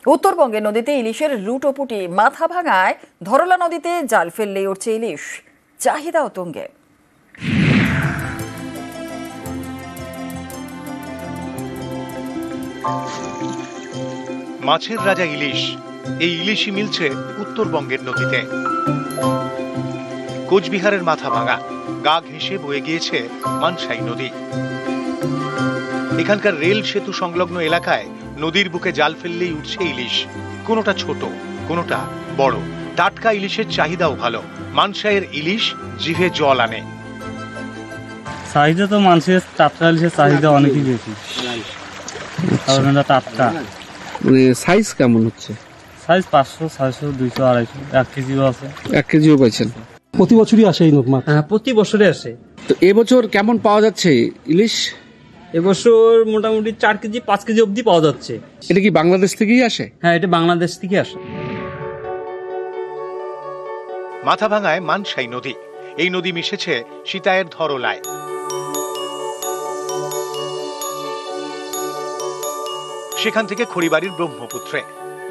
উত্তরবঙ্গের নদীতে ইলিশের লুটোপুটি, মাথা ভাঙায় ধরলা নদীতে জাল ফেললেই উঠছে ইলিশ, চাহিদা তুঙ্গে। মাছের রাজা ইলিশ, এই ইলিশই মিলছে উত্তরবঙ্গের নদীতে। কোচবিহারের মাথা ভাঙা, গা ঘেঁষে বয়ে গিয়েছে মানসাই নদী। এখানকার রেল সেতু সংলগ্ন এলাকায় নদীর বুকে জাল ফেললেই উঠছে ইলিশ। কোনোটা ছোট, কোনোটা বড়। টাটকা ইলিশের চাহিদাও ভালো। মানসাইয়ের ইলিশ জিভে জল আনে। চাহিদা তো মানুষের টাটকা ইলিশের চাহিদা অনেকই বেশি, কারণ এটা টাটকা। মানে সাইজ কেমন হচ্ছে? সাইজ 500, 600, 200, 250, 1 কেজিও আছে। 1 কেজিও পাইছেন? প্রতি বছরই আসে এই মাছ? হ্যাঁ, প্রতি বছরে আসে। তো এবছর কেমন পাওয়া যাচ্ছে ইলিশ? এবছর মোটামুটি 4 কেজি 5 কেজি অবধি পাওয়া যাচ্ছে। এটা কি বাংলাদেশ থেকেই আসে? হ্যাঁ, এটা বাংলাদেশ থেকে আসে। মাথাভাঙায় মানসাই নদী, এই নদী মিশেছে সীতায়ের ধরলায়। সেখান থেকে খড়িবাড়ির ব্রহ্মপুত্রে,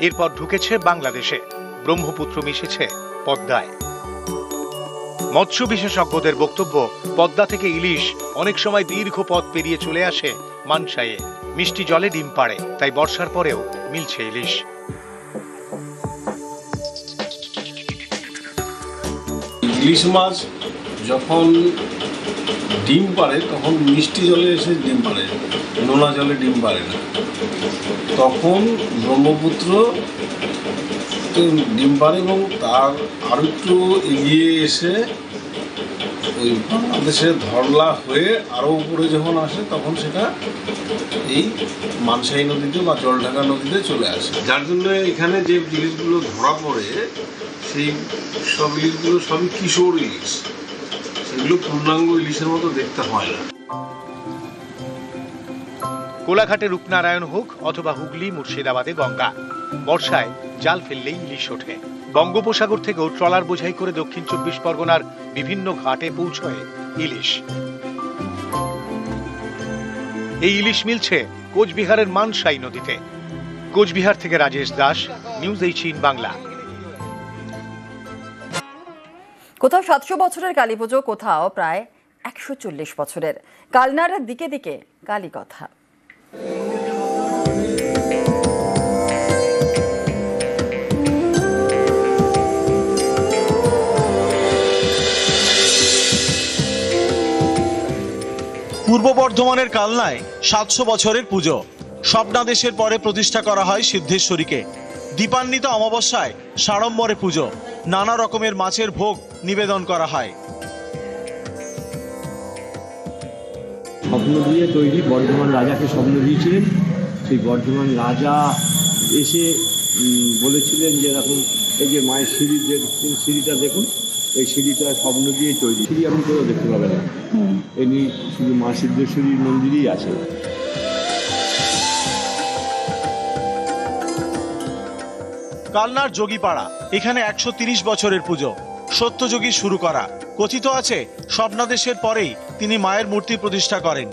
এরপর ঢুকেছে বাংলাদেশে। ব্রহ্মপুত্র মিশেছে পদ্মায়। মৎস্য বিশেষজ্ঞদের বক্তব্য, পদ্মা থেকে ইলিশ অনেক সময় দীর্ঘ পথ পেরিয়ে চলে আসে মানসাইয়ে। মিষ্টি জলে ডিম পাড়ে, তাই বর্ষার পরেও মিলছে ইলিশ। ইলিশ মাছ যখন ডিম পাড়ে তখন মিষ্টি জলে এসে ডিম পাড়ে, নোনা জলে ডিম পাড়ে না। তখন ব্রহ্মপুত্র ডিম পাড়ে এবং তার আরো একটু এগিয়ে এসে ওই বাংলাদেশের ধরলা হয়ে আরো উপরে যখন আসে তখন সেটা এই মানসাই নদীতে বা জলঢাকা নদীতে চলে আসে। যার জন্য এখানে যে ইলিশগুলো ধরা পড়ে সেই সব ইলিশগুলো সবই কিশোর ইলিশ, সেগুলো পূর্ণাঙ্গ ইলিশের মতো দেখতে হয় না। কোলাঘাটে রূপনারায়ণ হোক অথবা হুগলি মুর্শিদাবাদে গঙ্গা, বর্ষায় জাল ফেললেই ইলিশ ওঠে। বঙ্গোপসাগর থেকেও ট্রলার বোঝাই করে দক্ষিণ 24 পরগনার বিভিন্ন ঘাটে পৌঁছয় ইলিশ। এই ইলিশ মিলছে কোচবিহারের মানসাই নদীতে। কোচবিহার থেকে রাজেশ দাস, নিউজ 18 বাংলা। কোথাও 700 বছরের কালী পুজো, কোথাও প্রায় 140 বছরের। কালনার দিকে দিকে কালী কথা। পূর্ব বর্ধমানের কালনায় 700 বছরের পুজো। স্বপ্নাদেশের পরে প্রতিষ্ঠা করা হয় সিদ্ধেশ্বরীকে। দীপান্বিত অমাবস্যায় সাড়ম্বরে পুজো, নানা রকমের মাছের ভোগ নিবেদন করা হয়। স্বপ্ন দিয়ে তৈরি, বর্ধমান রাজাকে স্বপ্ন দিয়েছিলেন। সেই বর্ধমান রাজা এসে বলেছিলেন যে এরকম এই যে মায়ের সিঁড়িটা দেখুন, এই সিঁড়িটা স্বপ্ন দিয়ে তৈরি। সিঁড়ি আপনি কোথাও দেখতে পাবেন না, এমনি শুধু মা সিদ্ধেশ্বরীর মন্দিরেই আছে। কালনার যোগীপাড়া, এখানে 130 বছরের পুজো। সত্যযোগী শুরু করা। কথিত আছে স্বপ্নাদেশের পরেই তিনি মায়ের মূর্তি প্রতিষ্ঠা করেন।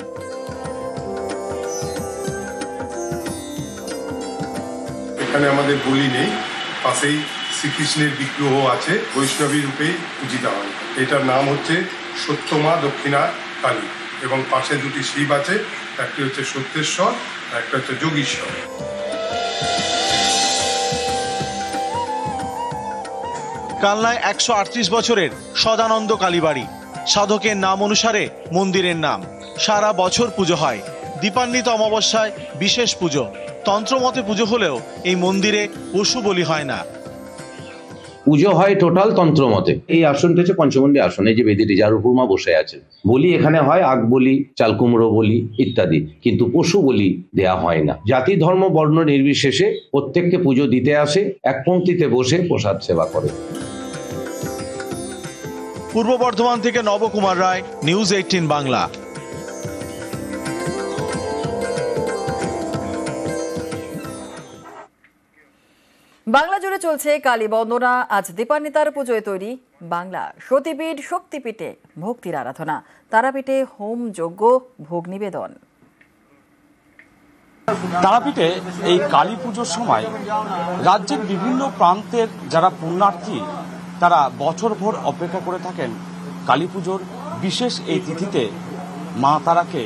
এখানে আমাদের বলি নেই, পাশেই শ্রীকৃষ্ণের বিগ্রহ আছে, বৈষ্ণবী রূপে পূজিত হয়। এটার নাম হচ্ছে সত্যমা দক্ষিণা কালী এবং পাশে দুটি শিব আছে, একটি হচ্ছে সত্যেশ্বর, একটা হচ্ছে যোগীশ্বর। কালনায় 138 বছরের সদানন্দ কালীবাড়ি। সাধকের নাম অনুসারে মন্দিরের নাম। সারা বছর পুজো হয়। দীপান্বিত অমাবস্যায় বিশেষ পুজো। তন্ত্রমতে পুজো হলেও এই মন্দিরে পশু বলি হয় না। পুজো হয় টোটাল তন্ত্রমতে। এই আসনটা হচ্ছে পঞ্চমন্ডী আসন, এই যে বেদিটি যার উপর মা বসে আছে। বলি এখানে হয় আগ বলি, চালকুমড়ো বলি ইত্যাদি, কিন্তু পশু বলি দেয়া হয় না। জাতি ধর্ম বর্ণ নির্বিশেষে প্রত্যেককে পুজো দিতে আসে, এক পংক্তিতে বসে প্রসাদ সেবা করে। পূর্ব বর্ধমান থেকে নবকুমার রায়, নিউজ 18 বাংলা। বাংলা জুড়ে চলছে কালী বন্দনা। আজ দীপান্বিতার পুজোয় তৈরি বাংলা। সতীপীঠ, শক্তিপীঠে ভক্তির আরাধনা, তারাপীঠে হোম যজ্ঞ, ভোগ নিবেদন। তারাপীঠে এই কালী পুজোর সময় রাজ্যের বিভিন্ন প্রান্তের যারা পুণ্যার্থী তারা বছরভর অপেক্ষা করে থাকেন কালী পুজোর বিশেষ এই তিথিতে মা তারাকে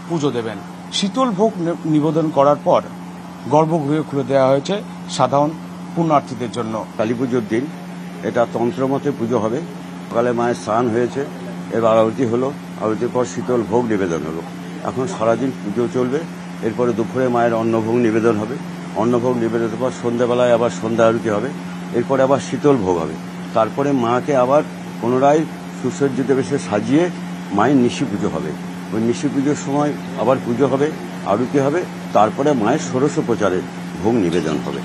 পুজো দেবেন। শীতল ভোগ নিবেদন করার পর গর্ভগৃহ খুলে দেওয়া হয়েছে সাধারণ পুণ্যার্থীদের জন্য। কালী পুজোর দিন এটা তন্ত্রমতে পুজো হবে। সকালে মায়ের স্নান হয়েছে, এবার আরতি হলো, আরতির পর শীতল ভোগ নিবেদন হলো। এখন সারাদিন পুজো চলবে। এরপরে দুপুরে মায়ের অন্নভোগ নিবেদন হবে। অন্নভোগ নিবেদনের পর সন্ধ্যাবেলায় আবার সন্ধ্যা আরতি হবে। এরপরে আবার শীতল ভোগ হবে। তারপরে মাকে আবার পুনরায় সুসজ্জিত বেশে সাজিয়ে মায়ের নিশি পুজো হবে। ওই নিশি পুজোর সময় আবার পুজো হবে, আরতি হবে, তারপরে মায়ের ষোড়শ প্রচারের ভোগ নিবেদন হবে।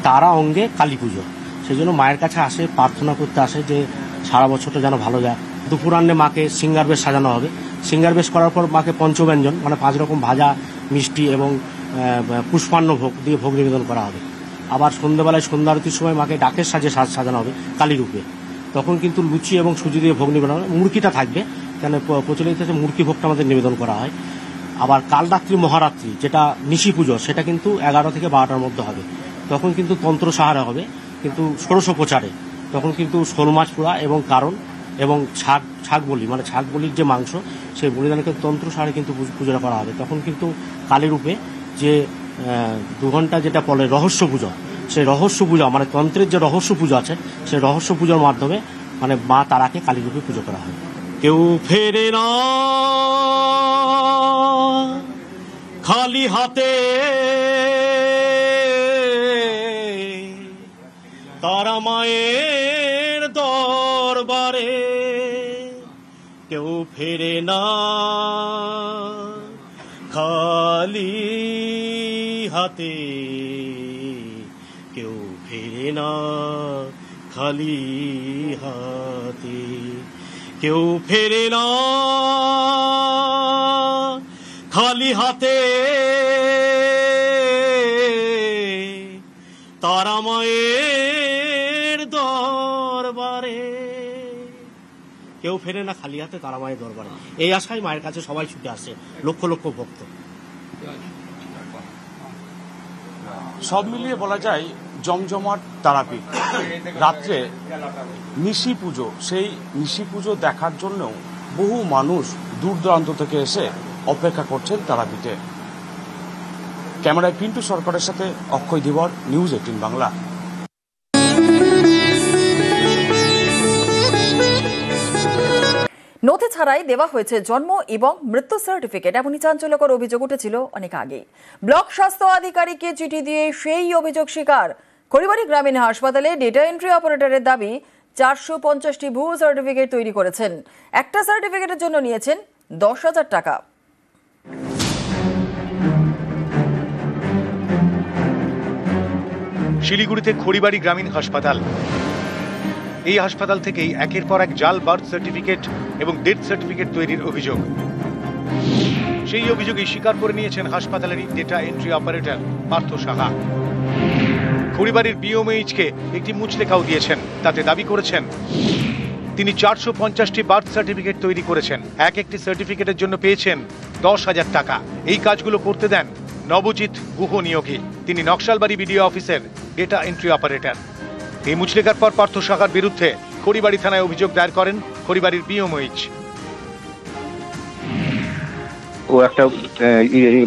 তারা অঙ্গে কালী পুজো, সেই জন্য মায়ের কাছে আসে, প্রার্থনা করতে আসে যে সারা বছরটা যেন ভালো যায়। দুপুরান্নে মাকে সিঙ্গার বেশ সাজানো হবে। সিঙ্গার বেশ করার পর মাকে পঞ্চব্যঞ্জন মানে 5 রকম ভাজা, মিষ্টি এবং পুষ্পান্ন ভোগ দিয়ে ভোগ নিবেদন করা হবে। আবার সন্ধ্যাবেলায় সন্ধ্যা আরতির সময় মাকে ডাকের সাজে সাজানো হবে কালী রূপে। তখন কিন্তু লুচি এবং সুজি দিয়ে ভোগ নিবেদন হবে। মুরগিটা থাকবে, কেন প্রচলিত আছে মুরগি ভোগটা আমাদের নিবেদন করা হয়। আবার কালরাত্রি মহারাত্রি যেটা নিশি পুজো, সেটা কিন্তু 11 থেকে 12টার মধ্যে হবে। তখন কিন্তু তন্ত্র সাহারা হবে, কিন্তু ষোড়শ প্রচারে তখন কিন্তু শোল মাছ পোড়া এবং কারণ এবং ছাগ বলি মানে ছাগ বলির যে মাংস, সেই বলিদানকে তন্ত্র সাহারে কিন্তু পুজোটা করা হবে। তখন কিন্তু কালী রূপে যে 2 ঘন্টা যেটা বলে রহস্য পুজো, সেই রহস্য পূজা মানে তন্ত্রের যে রহস্য পুজো আছে, সেই রহস্য পুজোর মাধ্যমে মানে মা তারাকে কালী রূপে পুজো করা হয়। কেউ ফেরে না খালি হাতে, তারা মায়ের দরবারে। কেউ ফেরে না খালি হাতে, কেউ ফেরে না খালি হাতে, কেউ ফেরে না খালি হাতে, তারা মায়ের দরবারে। কেউ ফেরে না খালি হাতে, তারা মায়ের দরবারে। এই আশায় মায়ের কাছে সবাই ছুটে আসে, লক্ষ লক্ষ ভক্ত। সব মিলিয়ে বলা যায় জমজমাট তারাপীঠ। রাত্রে নিশি পুজো, সেই নিশি পুজো দেখার জন্য বহু মানুষ দূর দূরান্ত থেকে এসে অপেক্ষা করছেন তারাপীঠে। ক্যামেরায় পিন্টু সরকারের সাথে অক্ষয় ধীবর, নিউজ 18 বাংলা। নথি ছাড়াই দেওয়া হয়েছে জন্ম এবং মৃত্যু সার্টিফিকেট, এমনই চাঞ্চল্যকর অভিযোগ উঠেছিল অনেক আগে। ব্লক স্বাস্থ্য আধিকারিককে চিঠি দিয়ে সেই অভিযোগ স্বীকার। খড়িবাড়ি গ্রামীণ হাসপাতালে ডেটা এন্ট্রি অপারেটরের দাবি 450টি ভুয়ো সার্টিফিকেট তৈরি করেছেন। একটা সার্টিফিকেটের জন্য নিয়েছেন 10,000 টাকা। শিলিগুড়িতে খড়িবাড়ি গ্রামীণ হাসপাতাল। এই হাসপাতাল থেকেই একের পর এক জাল বার্থ সার্টিফিকেট এবং ডেথ সার্টিফিকেট তৈরির অভিযোগ। সেই অভিযোগই স্বীকার করে নিয়েছেন হাসপাতালেরই data entry operator Partha Saha. খড়িবাড়ির বিওমএইচকে একটি মুচলেখাও দিয়েছেন, তাতে দাবি করেছেন তিনি 450টি বার্থ সার্টিফিকেট তৈরি করেছেন। এক একটি সার্টিফিকেটের জন্য পেয়েছেন 10,000 টাকা। এই কাজগুলো করতে দেন নবজিৎ গুহ নিয়োগী, তিনি নকশালবাড়ি বিডিও অফিসের ডেটা এন্ট্রি অপারেটর। এই মুচলেখার পর পার্থ সাহার বিরুদ্ধে খড়িবাড়ি থানায় অভিযোগ দায়ের করেন খড়িবাড়ির বিওমএইচ। ও একটা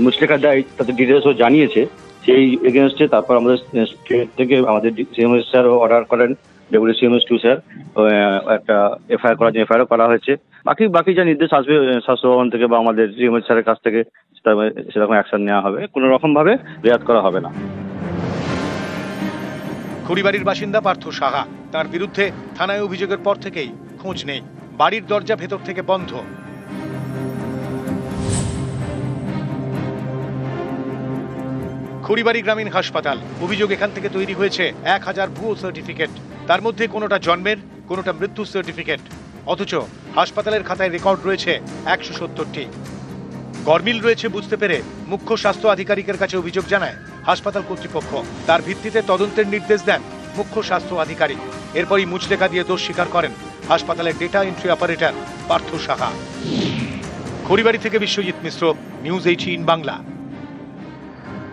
মুচলেখা দেয়, তাতে ডিটেলস ও জানিয়েছে, সেই এগেনস্টে তারপর আমাদের স্টেট থেকে আমাদের সিএমএস স্যার অর্ডার করেন, WCMS2 স্যার একটা এফআইআর করার জন্য এফআইআর করা হয়েছে। বাকি যা নির্দেশ আসবে স্বাস্থ্য ভবন থেকে বা আমাদের সিএমএস স্যারের কাছ থেকে সেরকম অ্যাকশন নেওয়া হবে, কোনো রকম ভাবে রেয়াত করা হবে না। খড়িবাড়ির বাসিন্দা পার্থ সাহা, তার বিরুদ্ধে থানায় অভিযোগের পর থেকেই খোঁজ নেই। বাড়ির দরজা ভেতর থেকে বন্ধ। খড়িবাড়ি গ্রামীণ হাসপাতাল, অভিযোগ এখান থেকে তৈরি হয়েছে 1000 ভুয়ো সার্টিফিকেট। তার মধ্যে কোনোটা জন্মের, কোনোটা মৃত্যুর সার্টিফিকেট। অথচ হাসপাতালের খাতায় রেকর্ড রয়েছে 170টি। গরমিল রয়েছে বুঝতে পেরে মুখ্য স্বাস্থ্য আধিকারিকের কাছে অভিযোগ জানায় হাসপাতাল কর্তৃপক্ষ। তার ভিত্তিতে তদন্তের নির্দেশ দেন মুখ্য স্বাস্থ্য আধিকারিক। এরপরই মুচলেখা দিয়ে দোষ স্বীকার করেন হাসপাতালের data entry operator Partha Saha. Kharibari থেকে বিশ্বজিৎ মিশ্র, নিউজ 18 বাংলা।